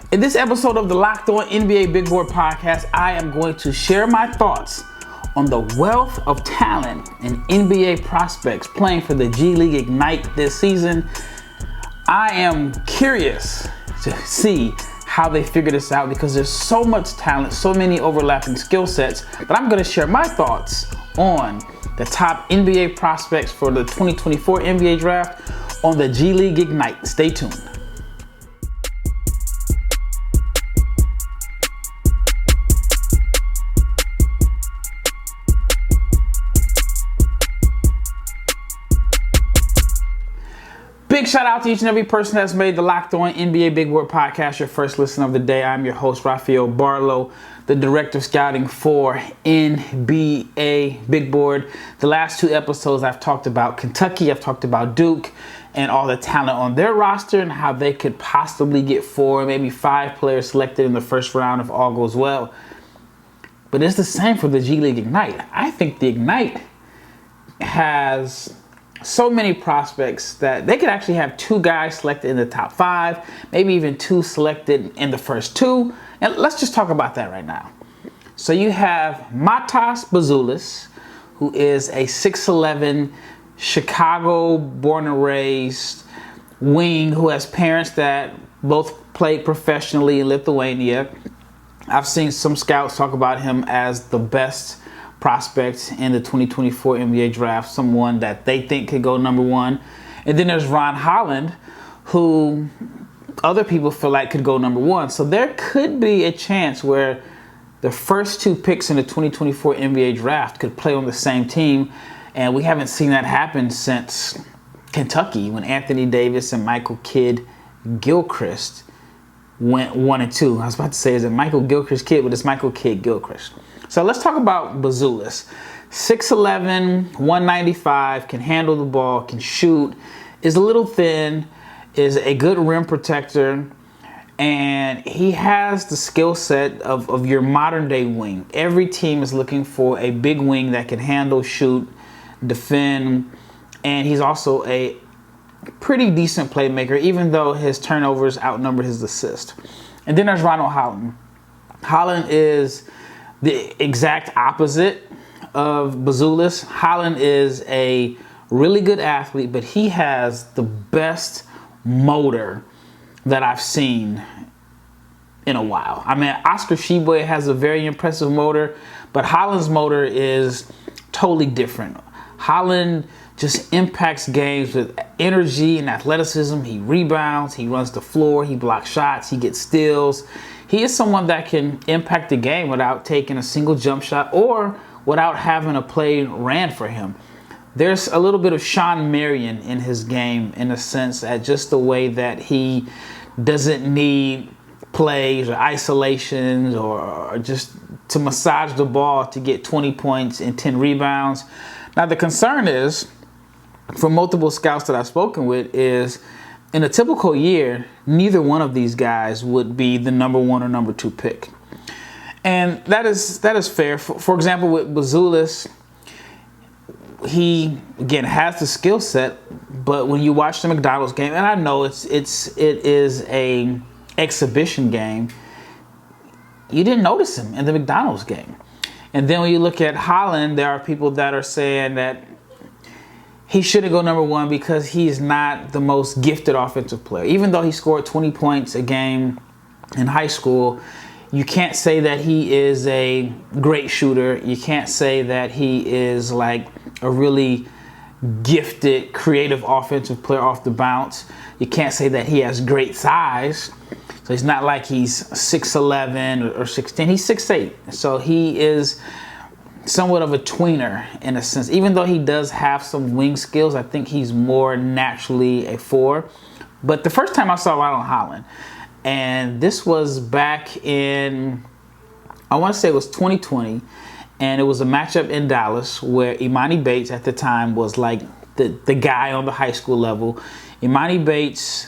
In this episode of the Locked On NBA Big Board Podcast, I am going to share my thoughts on the wealth of talent and NBA prospects playing for the G League Ignite this season. I am curious to see how they figure this out because there's so much talent, so many overlapping skill sets. But I'm going to share my thoughts on the top NBA prospects for the 2024 NBA Draft on the G League Ignite. Stay tuned. Big shout out to each and every person that's made the Locked On NBA Big Board Podcast your first listen of the day. I'm your host, Rafael Barlowe, the Director of Scouting for NBA Big Board. The last two episodes I've talked about Kentucky, I've talked about Duke, and all the talent on their roster and how they could possibly get 4, maybe 5 players selected in the first round if all goes well. But it's the same for the G League Ignite. I think the Ignite has so many prospects that they could actually have 2 guys selected in the top 5, maybe even 2 selected in the first 2. And let's just talk about that right now. So you have Matas Buzelis, who is a 6'11", Chicago born and raised wing who has parents that both played professionally in Lithuania. I've seen some scouts talk about him as the best prospect in the 2024 NBA Draft, someone that they think could go number 1. And then there's Holland, who other people feel like could go number 1. So there could be a chance where the first 2 picks in the 2024 NBA Draft could play on the same team. And we haven't seen that happen since Kentucky when Anthony Davis and Michael Kidd-Gilchrist went 1 and 2. I was about to say, is it Michael Gilchrist Kidd? But it's Michael Kidd-Gilchrist. So let's talk about Buzelis. 6'11", 195, can handle the ball, can shoot, is a little thin, is a good rim protector, and he has the skill set of your modern day wing. Every team is looking for a big wing that can handle, shoot, defend, and he's also a pretty decent playmaker, even though his turnovers outnumber his assists. And then there's Holland. Holland is the exact opposite of Buzelis. Holland is a really good athlete, but he has the best motor that I've seen in a while. I mean, Oscar Tshiebwe has a very impressive motor, but Holland's motor is totally different. Holland just impacts games with energy and athleticism. He rebounds, he runs the floor, he blocks shots, he gets steals. He is someone that can impact the game without taking a single jump shot or without having a play ran for him. There's a little bit of Sean Marion in his game in a sense that just the way that he doesn't need plays or isolations or just to massage the ball to get 20 points and 10 rebounds. Now the concern is, from multiple scouts that I've spoken with, is in a typical year, neither one of these guys would be the number 1 or number 2 pick. And that is fair. For example, with Buzelis, he, again, has the skill set, but when you watch the McDonald's game, and I know it is a exhibition game, you didn't notice him in the McDonald's game. And then when you look at Holland, there are people that are saying that he shouldn't go number 1 because he's not the most gifted offensive player. Even though he scored 20 points a game in high school, you can't say that he is a great shooter. You can't say that he is like a really gifted, creative offensive player off the bounce. You can't say that he has great size. So he's not like he's 6'11" or 6'10". He's 6'8". So he is somewhat of a tweener in a sense. Even though he does have some wing skills, I think he's more naturally a 4. But the first time I saw Holland, and this was back in, I want to say it was 2020, and it was a matchup in Dallas where Imani Bates at the time was like the guy on the high school level. Imani Bates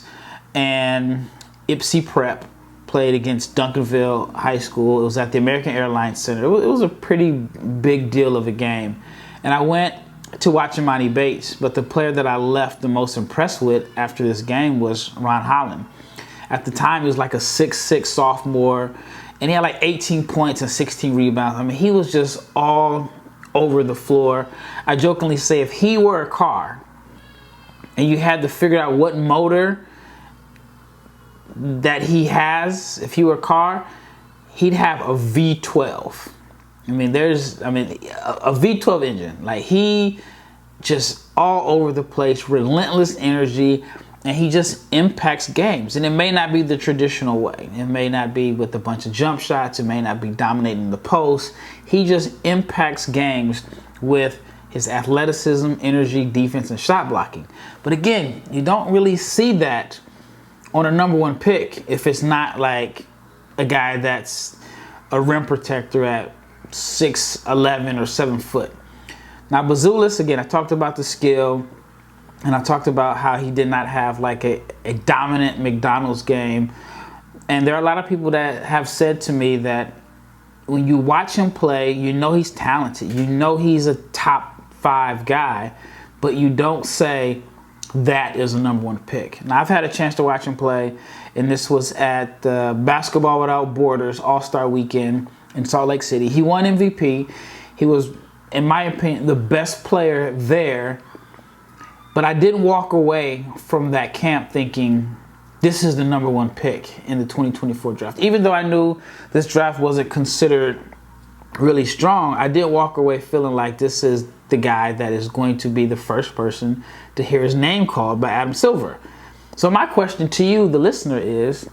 and Ipsy Prep played against Duncanville High School. It was at the American Airlines Center. It was a pretty big deal of a game. And I went to watch Imani Bates, but the player that I left the most impressed with after this game was Holland. At the time, he was like a 6'6" sophomore, and he had like 18 points and 16 rebounds. I mean, he was just all over the floor. I jokingly say if he were a car and you had to figure out what motor that he has, if he were a car, he'd have a V12. I mean, a V12 engine. Like, he just all over the place, relentless energy, and he just impacts games. And it may not be the traditional way. It may not be with a bunch of jump shots. It may not be dominating the post. He just impacts games with his athleticism, energy, defense, and shot blocking. But again, you don't really see that on a number one pick if it's not like a guy that's a rim protector at 6'11" or 7 foot. Now, Buzelis, again, I talked about the skill, and I talked about how he did not have like a dominant McDonald's game. And there are a lot of people that have said to me that when you watch him play, you know he's talented. You know he's a top 5 guy, but you don't say that is a number one pick. Now, I've had a chance to watch him play, and this was at Basketball Without Borders All-Star Weekend in Salt Lake City. He won MVP. He was, in my opinion, the best player there. But I didn't walk away from that camp thinking this is the number one pick in the 2024 draft. Even though I knew this draft wasn't considered really strong, I did walk away feeling like this is the guy that is going to be the first person to hear his name called by Adam Silver. So my question to you, the listener, is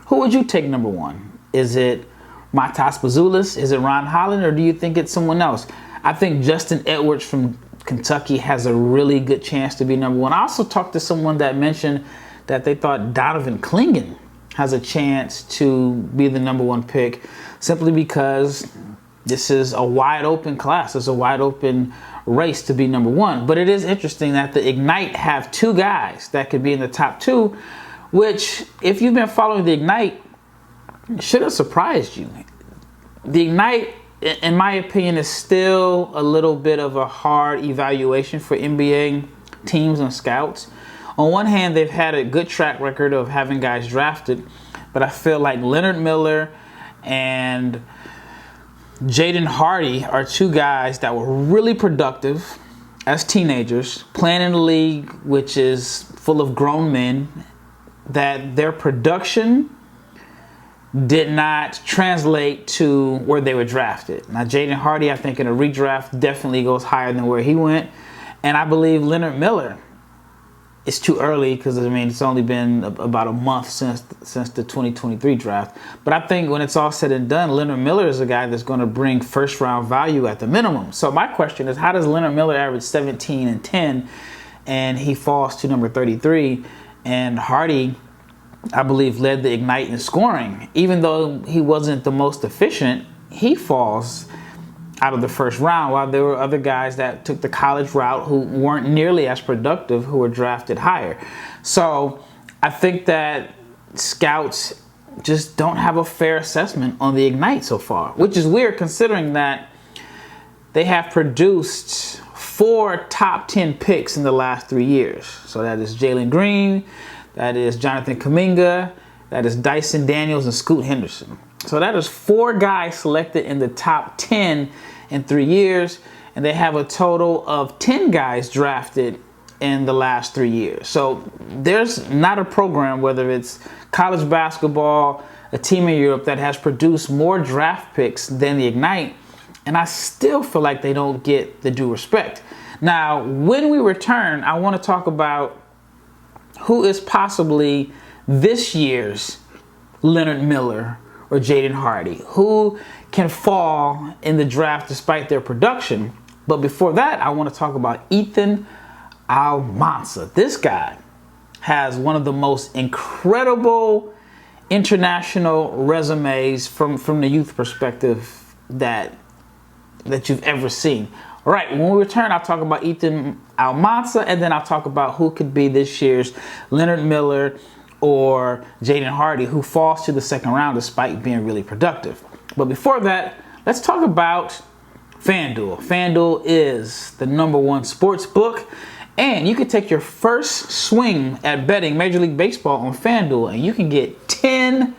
who would you take number one? Is it Matas Buzelis? Is it Ron Holland? Or do you think it's someone else? I think Justin Edwards from Kentucky has a really good chance to be number one. I also talked to someone that mentioned that they thought Donovan Clingan has a chance to be the number one pick simply because this is a wide open class. It's a wide open race to be number one. But it is interesting that the Ignite have 2 guys that could be in the top 2, which, if you've been following the Ignite, should have surprised you. The Ignite, in my opinion, is still a little bit of a hard evaluation for NBA teams and scouts. On one hand, they've had a good track record of having guys drafted, but I feel like Leonard Miller and Jaden Hardy are 2 guys that were really productive as teenagers, playing in a league which is full of grown men, that their production did not translate to where they were drafted. Now, Jaden Hardy, I think in a redraft, definitely goes higher than where he went. And I believe Leonard Miller, it's too early because, I mean, it's only been about a month since the 2023 draft. But I think when it's all said and done, Leonard Miller is a guy that's going to bring first-round value at the minimum. So my question is, how does Leonard Miller average 17 and 10, and he falls to number 33? And Hardy, I believe, led the Ignite in scoring. Even though he wasn't the most efficient, he falls out of the first round, while there were other guys that took the college route who weren't nearly as productive, who were drafted higher. So I think that scouts just don't have a fair assessment on the Ignite so far, which is weird considering that they have produced 4 top 10 picks in the last 3 years. So that is Jalen Green, that is Jonathan Kuminga, that is Dyson Daniels, and Scoot Henderson. So that is 4 guys selected in the top 10 in 3 years, and they have a total of 10 guys drafted in the last 3 years. So there's not a program, whether it's college basketball, a team in Europe, that has produced more draft picks than the Ignite, and I still feel like they don't get the due respect. Now, when we return, I want to talk about who is possibly this year's Leonard Miller or Jaden Hardy, who can fall in the draft despite their production. But before that, I want to talk about Ethan Almanza. This guy has one of the most incredible international resumes from the youth perspective that you've ever seen. All right, when we return, I'll talk about Ethan Almanza, and then I'll talk about who could be this year's Leonard Miller or Jaden Hardy, who falls to the second round despite being really productive. But before that, let's talk about FanDuel. FanDuel is the #1 sports book, And you can take your first swing at betting Major League Baseball on FanDuel, and you can get 10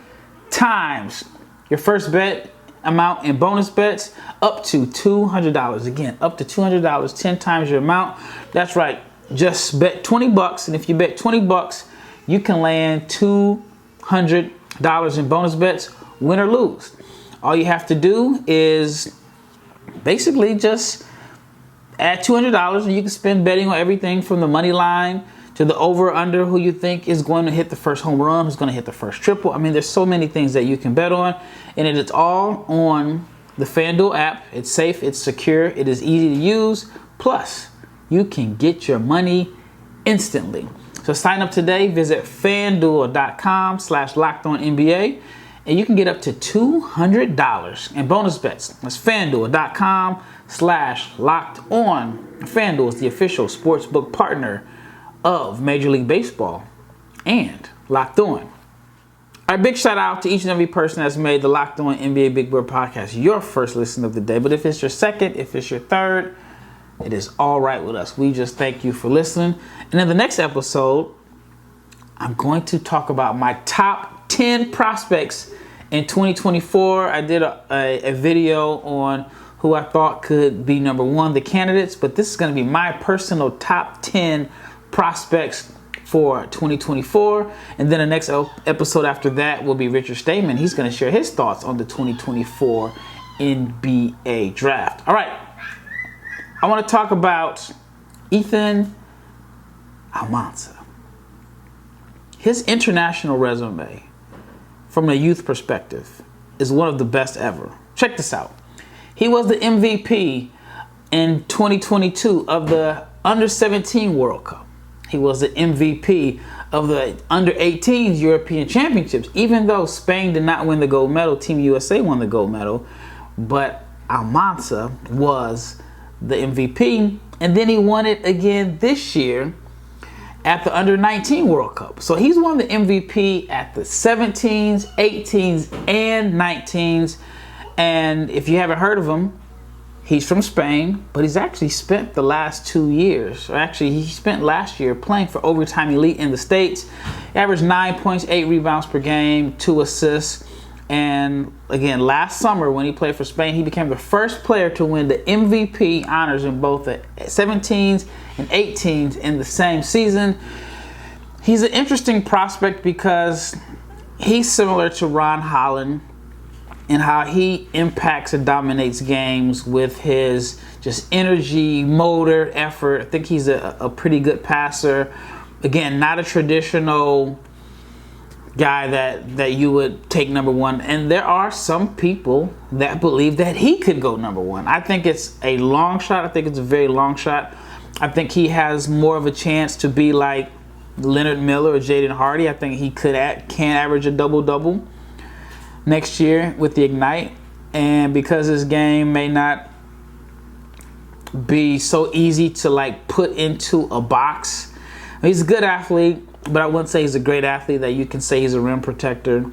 times your first bet amount in bonus bets up to $200. Again, up to $200, 10 times your amount. That's right. Just bet $20, and if you bet $20, you can land $200 in bonus bets, win or lose. All you have to do is basically just add $200, and you can spend betting on everything from the money line to the over/under, who you think is going to hit the first home run, who's going to hit the first triple. I mean, there's so many things that you can bet on, and it's all on the FanDuel app. It's safe, it's secure, it is easy to use. Plus, you can get your money instantly. So sign up today. Visit FanDuel.com/LockedOnNBA, and you can get up to $200 in bonus bets. That's FanDuel.com/LockedOn. FanDuel is the official sportsbook partner of Major League Baseball and Locked On. All right, big shout out to each and every person that's made the Locked On NBA Big Board podcast your first listen of the day. But if it's your second, if it's your third, it is all right with us. We just thank you for listening. And in the next episode, I'm going to talk about my top 10 prospects in 2024. I did a video on who I thought could be number one, the candidates, but this is going to be my personal top 10 prospects for 2024. And then the next episode after that will be Richard Stayman. He's going to share his thoughts on the 2024 NBA draft. All right. I want to talk about Ethan Almanza. His international resume from a youth perspective is one of the best ever. Check this out. He was the MVP in 2022 of the Under-17 World Cup. He was the MVP of the Under-18s European Championships. Even though Spain did not win the gold medal, Team USA won the gold medal. But Almanza was the MVP. And then he won it again this year at the Under-19 World Cup. So he's won the MVP at the 17s, 18s, and 19s. And if you haven't heard of him, he's from Spain, but he's actually spent the last 2 years, or actually he spent last year playing for Overtime Elite in the States. He averaged 9 points, 8 rebounds per game, 2 assists. And again, last summer when he played for Spain, he became the first player to win the MVP honors in both the 17s and 18s in the same season. He's an interesting prospect because he's similar to Ron Holland in how he impacts and dominates games with his just energy, motor, effort. I think he's a pretty good passer. Again, not a traditional guy that you would take number one. And there are some people that believe that he could go number one. I think it's a long shot. I think it's a very long shot. I think he has more of a chance to be like Leonard Miller or Jaden Hardy. I think he can average a double-double next year with the Ignite. And because his game may not be so easy to like put into a box, he's a good athlete, but I wouldn't say he's a great athlete that you can say he's a rim protector.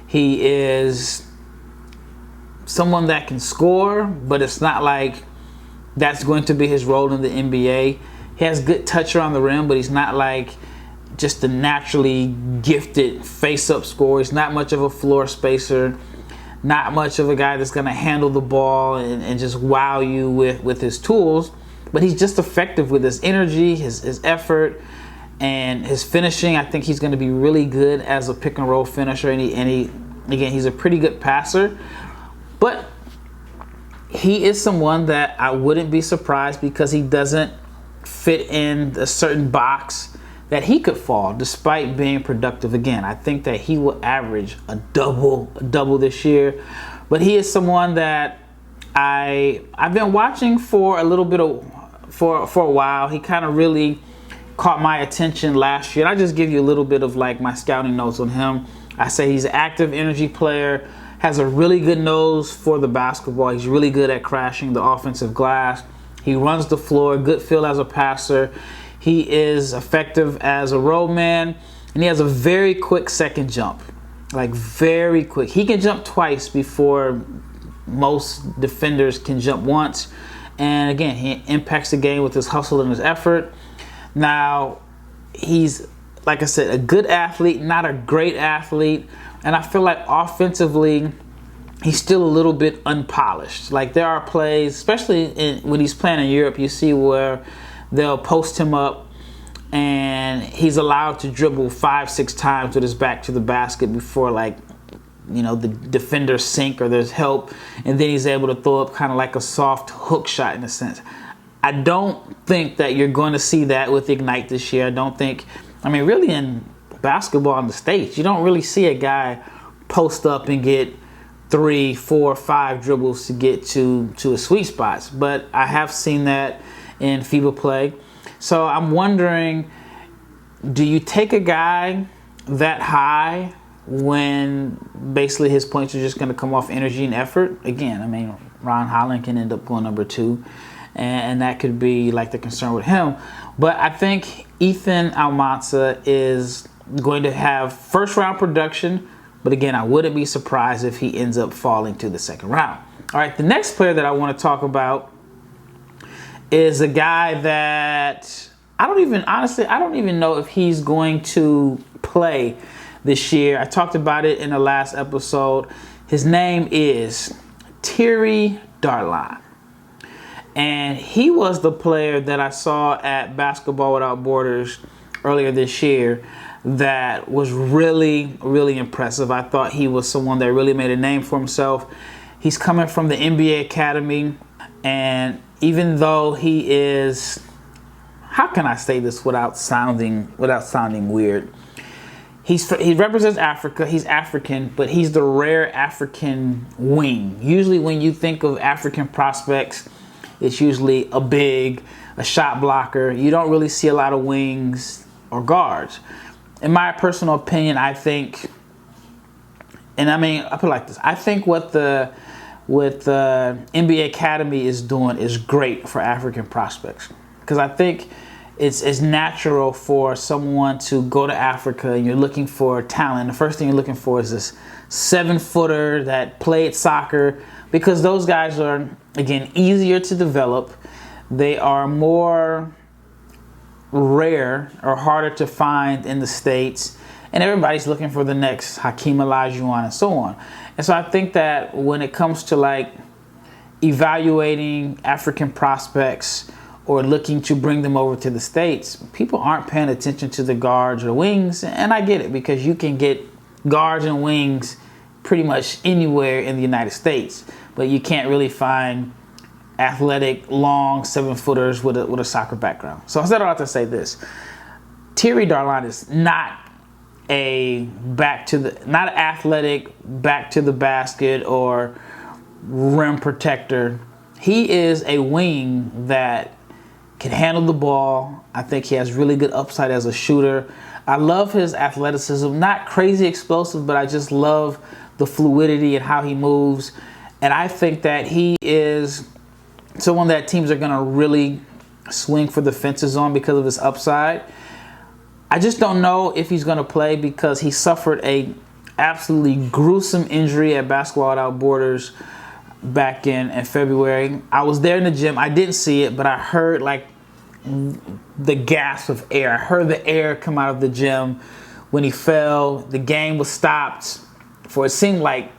He is someone that can score, but it's not like that's going to be his role in the NBA. He has good touch around the rim, but he's not like just a naturally gifted face-up scorer. He's not much of a floor spacer, not much of a guy that's going to handle the ball and just wow you with his tools. But he's just effective with his energy, his effort, and his finishing. I think he's going to be really good as a pick-and-roll finisher. And again, he's a pretty good passer. But he is someone that I wouldn't be surprised because he doesn't fit in a certain box that he could fall despite being productive. Again, I think that he will average a double this year. But he is someone that I've been watching for a little bit for a while. He kind of really caught my attention last year. And I just give you a little bit of like my scouting notes on him. I say he's an active energy player, has a really good nose for the basketball. He's really good at crashing the offensive glass. He runs the floor, good feel as a passer. He is effective as a road man, and he has a very quick second jump, like very quick. He can jump twice before most defenders can jump once. And again, he impacts the game with his hustle and his effort. Now, he's, like I said, a good athlete, not a great athlete. And I feel like offensively, he's still a little bit unpolished. Like, there are plays, especially when he's playing in Europe, you see where they'll post him up and he's allowed to dribble 5-6 times with his back to the basket before, like, the defenders sink or there's help, and then he's able to throw up kind of like a soft hook shot in a sense. I don't think that you're going to see that with Ignite this year. Really in basketball in the States, you don't really see a guy post up and get 3, 4, 5 dribbles to get to his sweet spots. But I have seen that in FIBA play. So I'm wondering, do you take a guy that high when basically his points are just going to come off energy and effort? Again, Ron Holland can end up going number 2, and that could be like the concern with him. But I think Ethan Almanza is going to have first round production, but again, I wouldn't be surprised if he ends up falling to the second round. All right, the next player that I want to talk about is a guy that I don't even know if he's going to play this year. I talked about it in the last episode. His name is Thierry Darlan. And he was the player that I saw at Basketball Without Borders earlier this year that was really, really impressive. I thought he was someone that really made a name for himself. He's coming from the NBA Academy, and even though he is, how can I say this without sounding weird? He represents Africa. He's African, but he's the rare African wing. Usually when you think of African prospects, it's usually a shot blocker. You don't really see a lot of wings or guards. In my personal opinion, I think, I put it like this. I think what the NBA Academy is doing is great for African prospects. Because I think it's natural for someone to go to Africa and you're looking for talent. The first thing you're looking for is this 7-footer that played soccer, because those guys are, again, easier to develop. They are more rare or harder to find in the States, and everybody's looking for the next Hakeem Olajuwon and so on. And so I think that when it comes to like evaluating African prospects or looking to bring them over to the States, people aren't paying attention to the guards or wings, and I get it, because you can get guards and wings pretty much anywhere in the United States, but you can't really find athletic, long 7-footers with a soccer background. So I said all that to say this: Thierry Darlan is not not athletic, back to the basket or rim protector. He is a wing that can handle the ball. I think he has really good upside as a shooter. I love his athleticism, not crazy explosive, but I just love the fluidity and how he moves. And I think that he is someone that teams are going to really swing for the fences on because of his upside. I just don't know if he's going to play because he suffered a absolutely gruesome injury at Basketball Without Borders back in February. I was there in the gym. I didn't see it, but I heard like the gasp of air. I heard the air come out of the gym when he fell. The game was stopped for, it seemed like,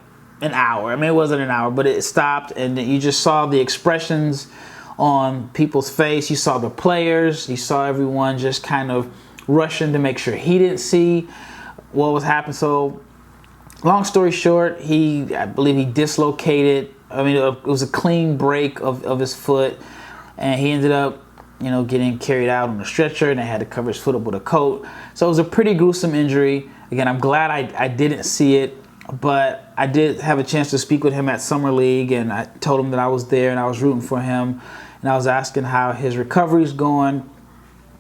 an hour. It wasn't an hour, but it stopped, and you just saw the expressions on people's face. You saw the players. You saw everyone just kind of rushing to make sure he didn't see what was happening. So, long story short, I believe he dislocated. It was a clean break of his foot, and he ended up, getting carried out on a stretcher, and they had to cover his foot up with a coat. So it was a pretty gruesome injury. Again, I'm glad I didn't see it. But I did have a chance to speak with him at Summer League, and I told him that I was there and I was rooting for him. And I was asking how his recovery is going.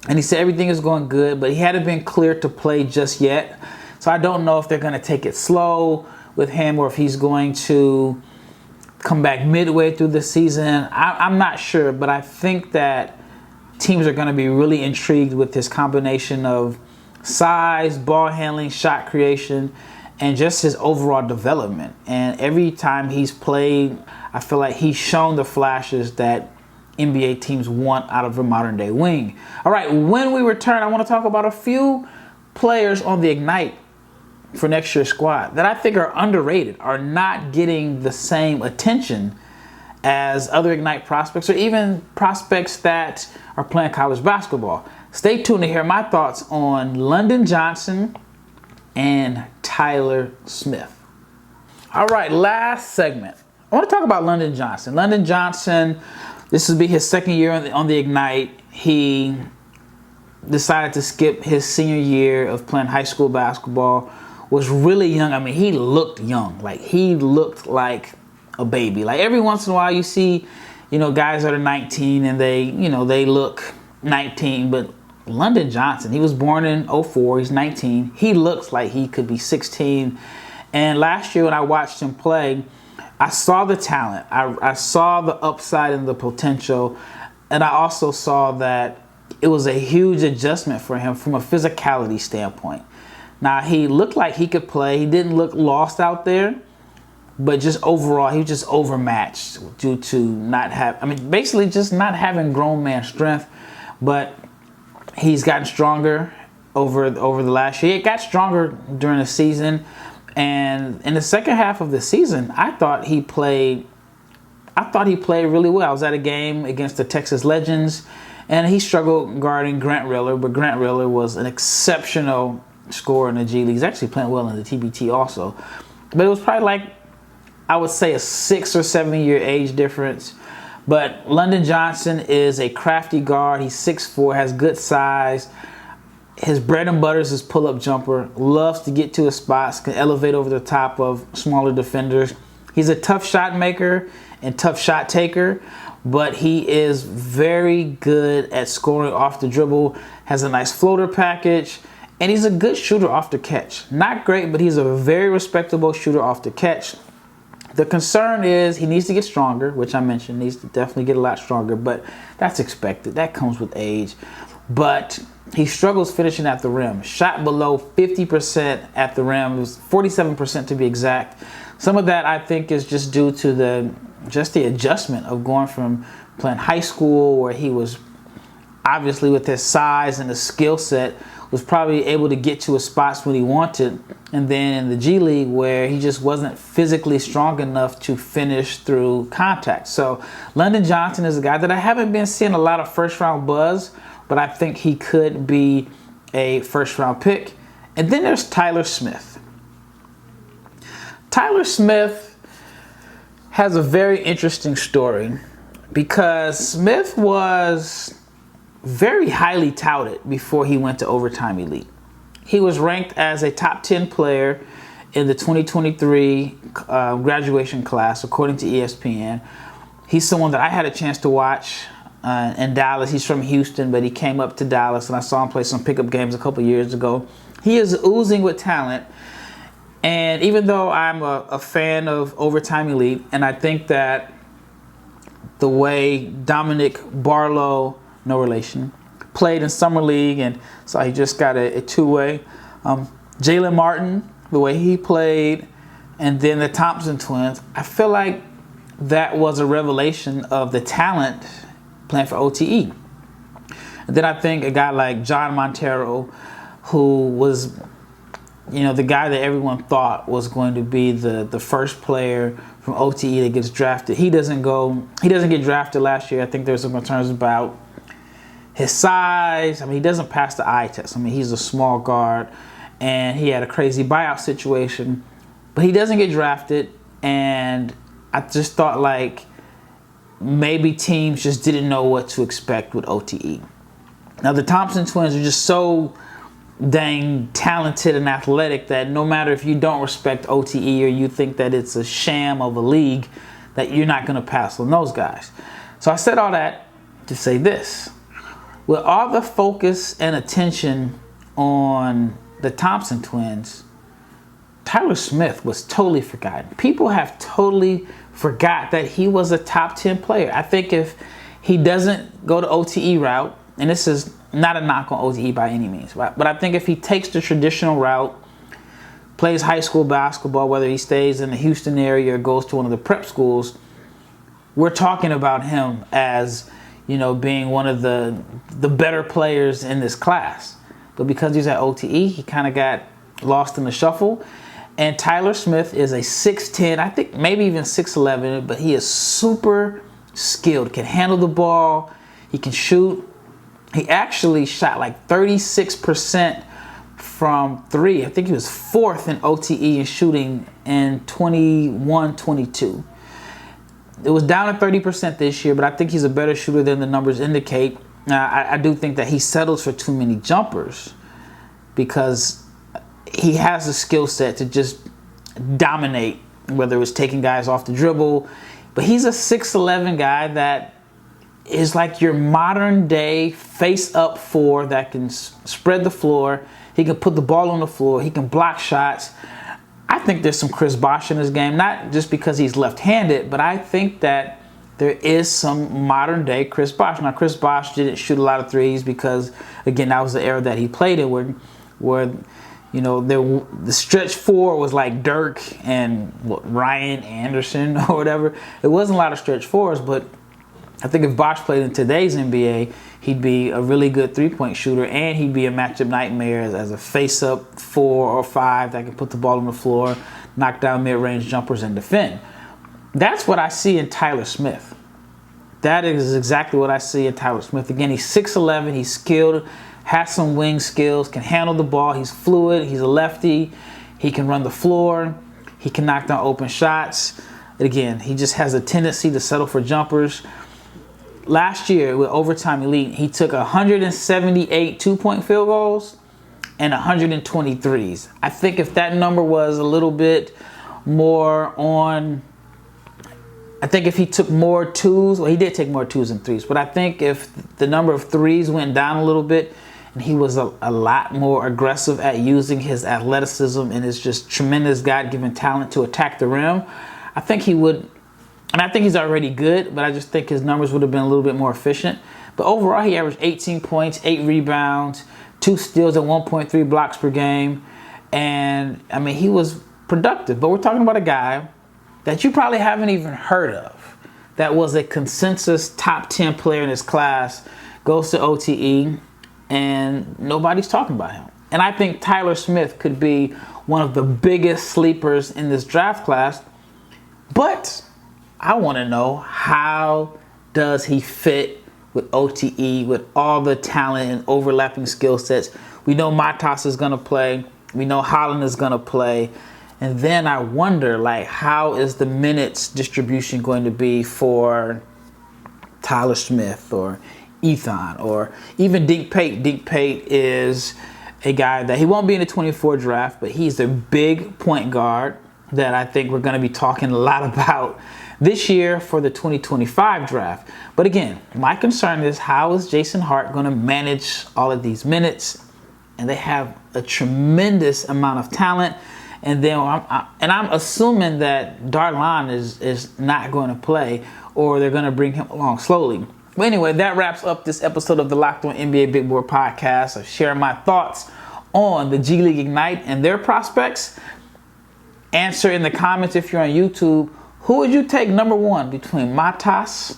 And he said everything is going good, but he hadn't been cleared to play just yet. So I don't know if they're going to take it slow with him or if he's going to come back midway through the season. I'm not sure, but I think that teams are going to be really intrigued with his combination of size, ball handling, shot creation, and just his overall development. And every time he's played, I feel like he's shown the flashes that NBA teams want out of a modern day wing. All right, when we return, I want to talk about a few players on the Ignite for next year's squad that I think are underrated, are not getting the same attention as other Ignite prospects or even prospects that are playing college basketball. Stay tuned to hear my thoughts on London Johnson and Tyler Smith. All right, last segment. I want to talk about London Johnson. London Johnson, this will be his second year on the Ignite. He decided to skip his senior year of playing high school basketball. Was really young. I mean, he looked young. Like, he looked like a baby. Like, every once in a while you see, guys that are 19 and they look 19, but London Johnson, he was born in 04, he's 19. He looks like he could be 16. And last year when I watched him play, I saw the talent. I saw the upside and the potential. And I also saw that it was a huge adjustment for him from a physicality standpoint. Now, he looked like he could play. He didn't look lost out there. But just overall, he was just overmatched due to basically just not having grown man strength. But he's gotten stronger over the last year. It got stronger during the season. And in the second half of the season, I thought he played really well. I was at a game against the Texas Legends, and he struggled guarding Grant Riller, but Grant Riller was an exceptional scorer in the G League. He's actually playing well in the TBT also. But it was probably I would say a 6 or 7 year age difference. But London Johnson is a crafty guard. He's 6'4", has good size. His bread and butter is his pull-up jumper. Loves to get to his spots, can elevate over the top of smaller defenders. He's a tough shot maker and tough shot taker, but he is very good at scoring off the dribble, has a nice floater package, and he's a good shooter off the catch. Not great, but he's a very respectable shooter off the catch. The concern is he needs to get stronger, which I mentioned, needs to definitely get a lot stronger, but that's expected. That comes with age. But he struggles finishing at the rim. Shot below 50% at the rim. It was 47% to be exact. Some of that, I think, is just due to the adjustment of going from playing high school, where he was obviously with his size and his skill set, was probably able to get to his spots when he wanted. And then in the G League, where he just wasn't physically strong enough to finish through contact. So London Johnson is a guy that I haven't been seeing a lot of first round buzz, but I think he could be a first round pick. And then there's Tyler Smith. Tyler Smith has a very interesting story because Smith was very highly touted before he went to Overtime Elite. He was ranked as a top 10 player in the 2023 graduation class, according to ESPN. He's someone that I had a chance to watch in Dallas. He's from Houston, but he came up to Dallas, and I saw him play some pickup games a couple years ago. He is oozing with talent, and even though I'm a fan of Overtime Elite, and I think that the way Dominic Barlowe, no relation, played in Summer League, and so he just got a two-way. Jalen Martin, the way he played, and then the Thompson twins, I feel like that was a revelation of the talent playing for OTE. And then I think a guy like John Montero, who was, the guy that everyone thought was going to be the first player from OTE that gets drafted. He doesn't get drafted last year. I think there's some concerns about his size. He doesn't pass the eye test. He's a small guard, and he had a crazy buyout situation, but he doesn't get drafted. And I just thought maybe teams just didn't know what to expect with OTE. Now, the Thompson twins are just so dang talented and athletic that no matter if you don't respect OTE or you think that it's a sham of a league, that you're not going to pass on those guys. So I said all that to say this. With all the focus and attention on the Thompson twins, Tyler Smith was totally forgotten. People have totally forgot that he was a top 10 player. I think if he doesn't go the OTE route, and this is not a knock on OTE by any means, right? But I think if he takes the traditional route, plays high school basketball, whether he stays in the Houston area or goes to one of the prep schools, we're talking about him as, being one of the better players in this class. But because he's at OTE, he kind of got lost in the shuffle. And Tyler Smith is a 6'10", I think maybe even 6'11", but he is super skilled, can handle the ball, he can shoot. He actually shot like 36% from three. I think he was 4th in OTE in shooting in 21-22. It was down to 30% this year, but I think he's a better shooter than the numbers indicate. I do think that he settles for too many jumpers because he has the skill set to just dominate, whether it was taking guys off the dribble. But he's a 6'11" guy that is like your modern day face up 4 that can spread the floor. He can put the ball on the floor. He can block shots. I think there's some Chris Bosh in his game, not just because he's left-handed, but I think that there is some modern day Chris Bosh. Now, Chris Bosh didn't shoot a lot of threes because, again, that was the era that he played in where the stretch 4 was like Dirk and Ryan Anderson or whatever. It wasn't a lot of stretch 4s, but I think if Bosh played in today's NBA, he'd be a really good three-point shooter, and he'd be a matchup nightmare as a face-up 4 or 5 that can put the ball on the floor, knock down mid-range jumpers, and defend. That's what I see in Tyler Smith. That is exactly what I see in Tyler Smith. Again, he's 6'11", he's skilled, has some wing skills, can handle the ball, he's fluid, he's a lefty, he can run the floor, he can knock down open shots. Again, he just has a tendency to settle for jumpers. Last year with Overtime Elite, he took 178 two-point field goals and 123s. I think if that number was a little bit more on, I think if he took more twos, well, he did take more twos and threes, but I think if the number of threes went down a little bit and he was a lot more aggressive at using his athleticism and his just tremendous God-given talent to attack the rim, I think he would. And I think he's already good, but I just think his numbers would have been a little bit more efficient. But overall, he averaged 18 points, 8 rebounds, 2 steals, and 1.3 blocks per game. And, I mean, he was productive. But we're talking about a guy that you probably haven't even heard of, that was a consensus top 10 player in his class, goes to OTE, and nobody's talking about him. And I think Tyler Smith could be one of the biggest sleepers in this draft class. But I want to know, how does he fit with OTE, with all the talent and overlapping skill sets? We know Matas is going to play. We know Holland is going to play. And then I wonder, how is the minutes distribution going to be for Tyler Smith or Ethan or even Dink Pate? Dink Pate is a guy that he won't be in the 24 draft, but he's a big point guard that I think we're going to be talking a lot about this year for the 2025 draft. But again, my concern is, how is Jason Hart going to manage all of these minutes? And they have a tremendous amount of talent. And then I'm assuming that Darlan is not going to play, or they're going to bring him along slowly. But anyway, that wraps up this episode of the Locked On NBA Big Board podcast. I share my thoughts on the G League Ignite and their prospects. Answer in the comments if you're on YouTube. Who would you take number 1 between Matas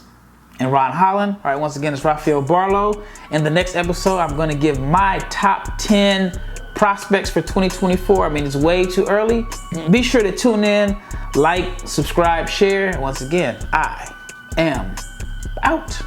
and Ron Holland? All right, once again, it's Rafael Barlowe. In the next episode, I'm going to give my top 10 prospects for 2024. I mean, it's way too early. Be sure to tune in, like, subscribe, share. Once again, I am out.